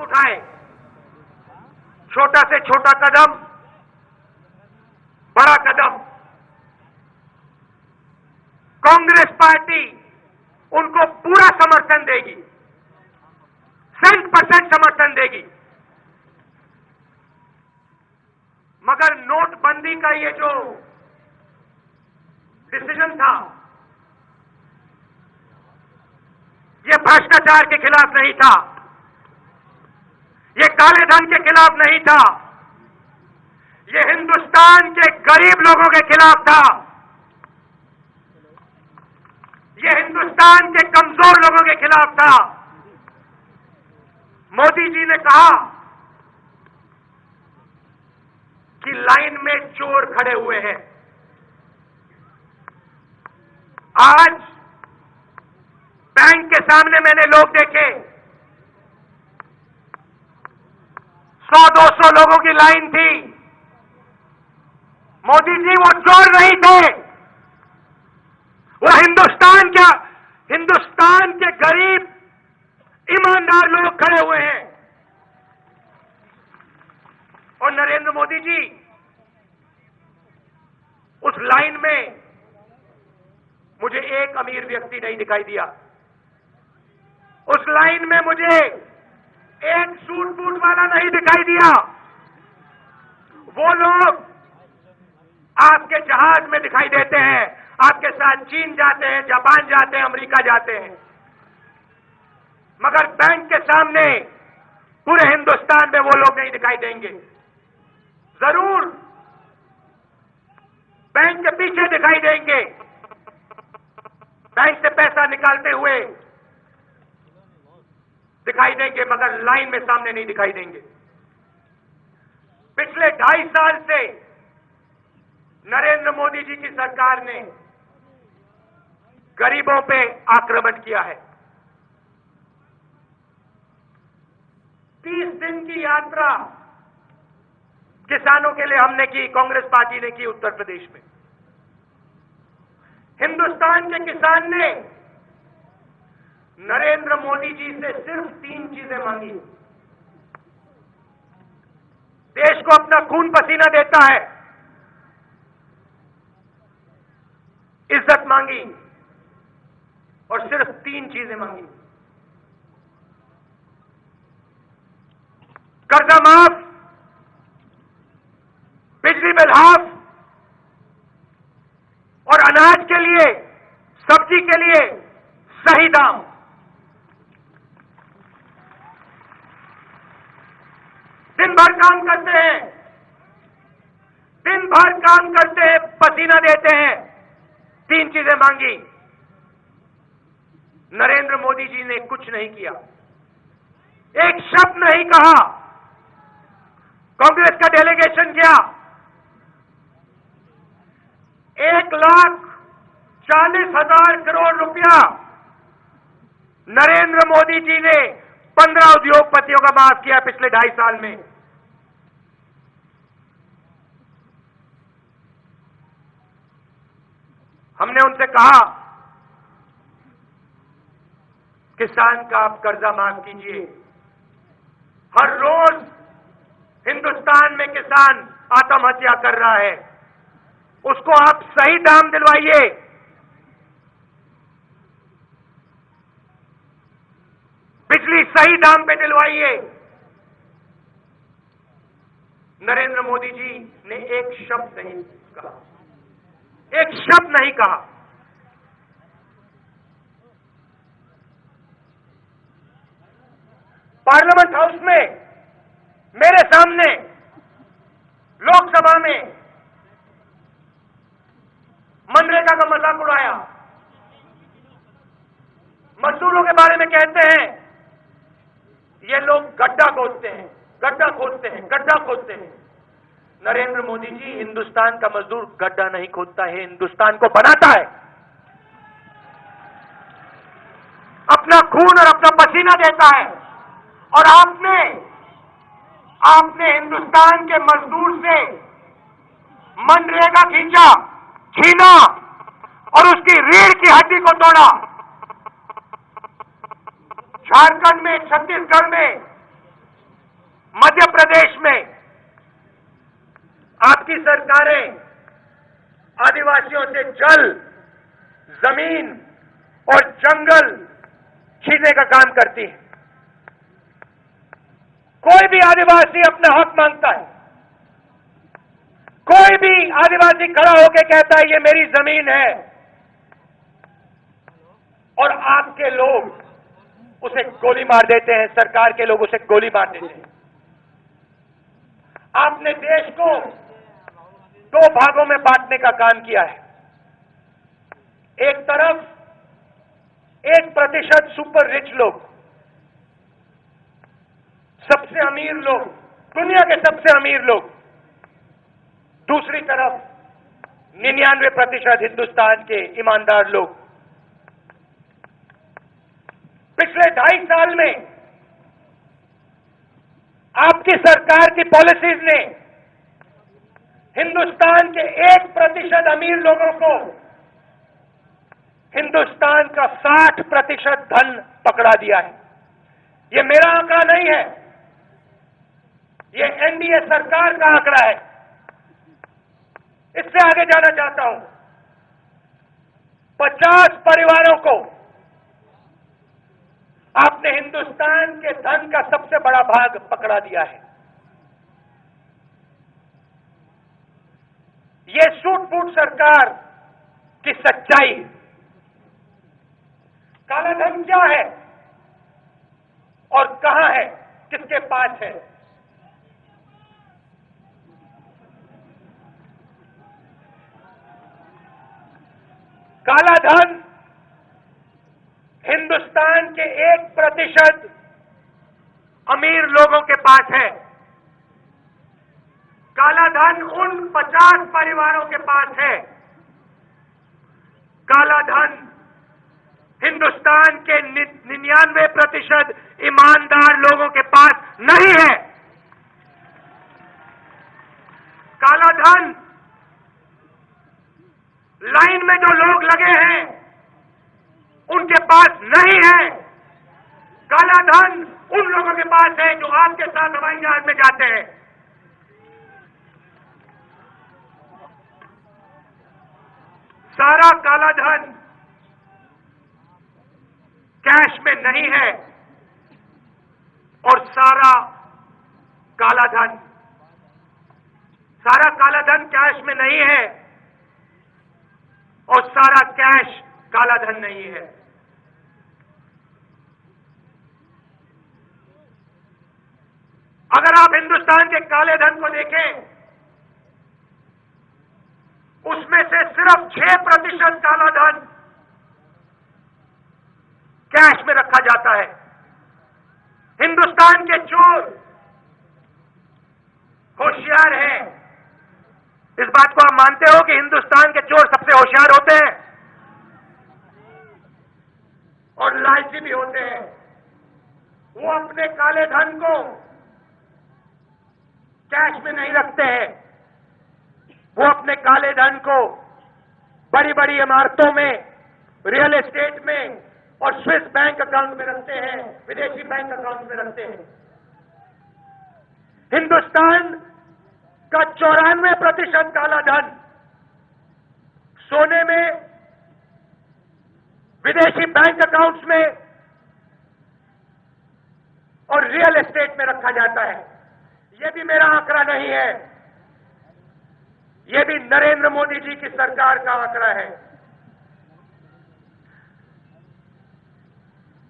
उठाए, छोटा से छोटा कदम, बड़ा कदम, कांग्रेस पार्टी उनको पूरा समर्थन देगी, 100% समर्थन देगी। मगर नोटबंदी का ये जो डिसीजन था, ये भ्रष्टाचार के खिलाफ नहीं था, ये काले धन के खिलाफ नहीं था, ये हिंदुस्तान के गरीब लोगों के खिलाफ था, ये हिंदुस्तान के कमजोर लोगों के खिलाफ था। मोदी जी ने कहा कि लाइन में चोर खड़े हुए हैं। आज बैंक के सामने मैंने लोग देखे, 100-200 लोगों की लाइन थी। मोदी जी वो चोर नहीं थे, वो हिंदुस्तान के गरीब ईमानदार लोग खड़े हुए हैं। और नरेंद्र मोदी जी उस लाइन में मुझे एक अमीर व्यक्ति नहीं दिखाई दिया, उस लाइन में मुझे एक सूट बूट वाला नहीं दिखाई दिया। वो लोग आपके जहाज में दिखाई देते हैं, आपके साथ चीन जाते हैं, जापान जाते हैं, अमेरिका जाते हैं, मगर बैंक के सामने पूरे हिंदुस्तान में वो लोग नहीं दिखाई देंगे। जरूर बैंक के पीछे दिखाई देंगे, बैंक से पैसा निकालते हुए दिखाई देंगे, मगर लाइन में सामने नहीं दिखाई देंगे। पिछले 2.5 साल से नरेंद्र मोदी जी की सरकार ने गरीबों पे आक्रमण किया है। 30 दिन की यात्रा किसानों के लिए हमने की, कांग्रेस पार्टी ने की उत्तर प्रदेश में। हिंदुस्तान के किसान ने नरेंद्र मोदी जी से सिर्फ 3 चीजें मांगी। देश को अपना खून पसीना देता है, इज्जत मांगी और सिर्फ 3 चीजें मांगी। कर्जा माफ, बिजली बिल हाफ और अनाज के लिए, सब्जी के लिए सही दाम। दिन भर काम करते हैं, दिन भर काम करते हैं, पसीना देते हैं, 3 चीजें मांगी। नरेंद्र मोदी जी ने कुछ नहीं किया, एक शब्द नहीं कहा। कांग्रेस का डेलीगेशन गया, 1,40,000 करोड़ रुपया नरेंद्र मोदी जी ने 15 उद्योगपतियों का माफ किया पिछले 2.5 साल में। हमने उनसे कहा, किसान का आप कर्जा माफ कीजिए। हर रोज हिंदुस्तान में किसान आत्महत्या कर रहा है, उसको आप सही दाम दिलवाइए। बिजली सही दाम पे दिलवाइए। नरेंद्र मोदी जी ने एक शब्द नहीं कहा, एक शब्द नहीं कहा। पार्लियामेंट हाउस में मेरे सामने लोकसभा में मनरेगा का मजाक उड़ाया। मजदूरों के बारे में कहते हैं ये लोग गड्ढा खोदते हैं, गड्ढा खोदते हैं, गड्ढा खोदते हैं। नरेंद्र मोदी जी, हिंदुस्तान का मजदूर गड्ढा नहीं खोदता है, हिंदुस्तान को बनाता है, अपना खून और अपना पसीना देता है। और आपने हिंदुस्तान के मजदूर से मनरेगा छीना और उसकी रीढ़ की हड्डी को तोड़ा। झारखंड में, छत्तीसगढ़ में मध्य प्रदेश में आपकी सरकारें आदिवासियों से जल, जमीन और जंगल छीनने का काम करती है। कोई भी आदिवासी अपना हक मांगता है, कोई भी आदिवासी खड़ा होकर कहता है ये मेरी जमीन है, और आपके लोग उसे गोली मार देते हैं, सरकार के लोग उसे गोली मार देते हैं। आपने देश को 2 भागों में बांटने का काम किया है। एक तरफ 1% सुपर रिच लोग, सबसे अमीर लोग, दुनिया के सबसे अमीर लोग, दूसरी तरफ 99% हिंदुस्तान के ईमानदार लोग। पिछले 2.5 साल में आपकी सरकार की पॉलिसीज ने हिंदुस्तान के 1% अमीर लोगों को हिंदुस्तान का 60% धन पकड़ा दिया है। ये मेरा आंकड़ा नहीं है, ये एनडीए सरकार का आंकड़ा है। इससे आगे जाना चाहता हूं। 50 परिवारों को आपने हिंदुस्तान के धन का सबसे बड़ा भाग पकड़ा दिया है। ये सूट-बूट सरकार की सच्चाई। काला धन क्या है और कहां है, किसके पास है? काला धन हिंदुस्तान के 1% अमीर लोगों के पास है। काला धन उन 50 परिवारों के पास है। काला धन हिंदुस्तान के 99% ईमानदार लोगों के पास नहीं है। काला धन लाइन में जो लोग लगे हैं उनके पास नहीं है। काला धन उन लोगों के पास है जो आपके साथ हवाई जहाज में जाते हैं। सारा काला धन कैश में नहीं है और सारा काला धन कैश में नहीं है और सारा कैश काला धन नहीं है। अगर आप हिंदुस्तान के काले धन को देखें, उसमें से सिर्फ 6% काला धन कैश में रखा जाता है। हिंदुस्तान के चोर होशियार हैं। इस बात को आप मानते हो कि हिंदुस्तान के चोर सबसे होशियार होते हैं और लालची भी होते हैं। वो अपने काले धन को कैश में नहीं रखते हैं, वो अपने काले धन को बड़ी बड़ी इमारतों में, रियल एस्टेट में और स्विस बैंक अकाउंट में रखते हैं, विदेशी बैंक अकाउंट में रखते हैं। हिंदुस्तान का 94% काला धन सोने में, विदेशी बैंक अकाउंट्स में और रियल एस्टेट में रखा जाता है। यह भी मेरा आंकड़ा नहीं है, यह भी नरेंद्र मोदी जी की सरकार का आंकड़ा है।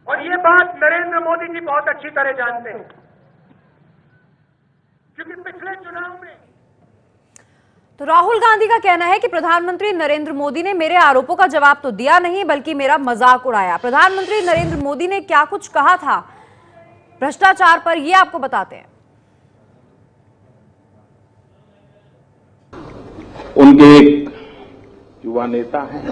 और यह बात नरेंद्र मोदी जी बहुत अच्छी तरह जानते हैं, क्योंकि पिछले चुनाव में तो राहुल गांधी का कहना है कि प्रधानमंत्री नरेंद्र मोदी ने मेरे आरोपों का जवाब तो दिया नहीं, बल्कि मेरा मजाक उड़ाया। प्रधानमंत्री नरेंद्र मोदी ने क्या कुछ कहा था भ्रष्टाचार पर, यह आपको बताते हैं। उनके एक युवा नेता हैं,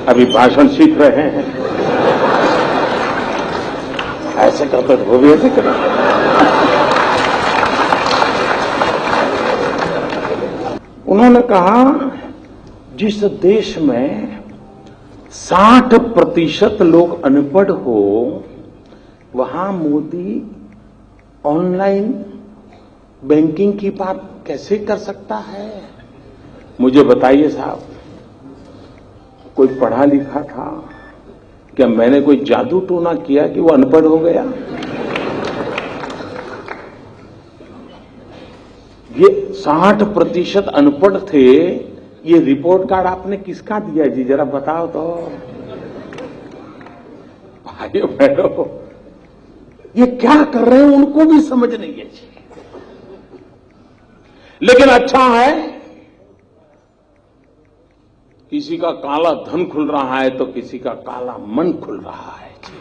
अभी भाषण सीख रहे हैं। ऐसे करते वो भी ऐसे करें। उन्होंने कहा, जिस देश में 60% लोग अनपढ़ हो, वहां मोदी ऑनलाइन बैंकिंग की बात कैसे कर सकता है? मुझे बताइए साहब, कोई पढ़ा लिखा था क्या? मैंने कोई जादू टोना किया कि वो अनपढ़ हो गया? ये 60% अनपढ़ थे। ये रिपोर्ट कार्ड आपने किसका दिया जी? जरा बताओ तो भाइयों बहनों, ये क्या कर रहे हैं उनको भी समझ नहीं है जी। लेकिन अच्छा है, किसी का काला धन खुल रहा है तो किसी का काला मन खुल रहा है जी।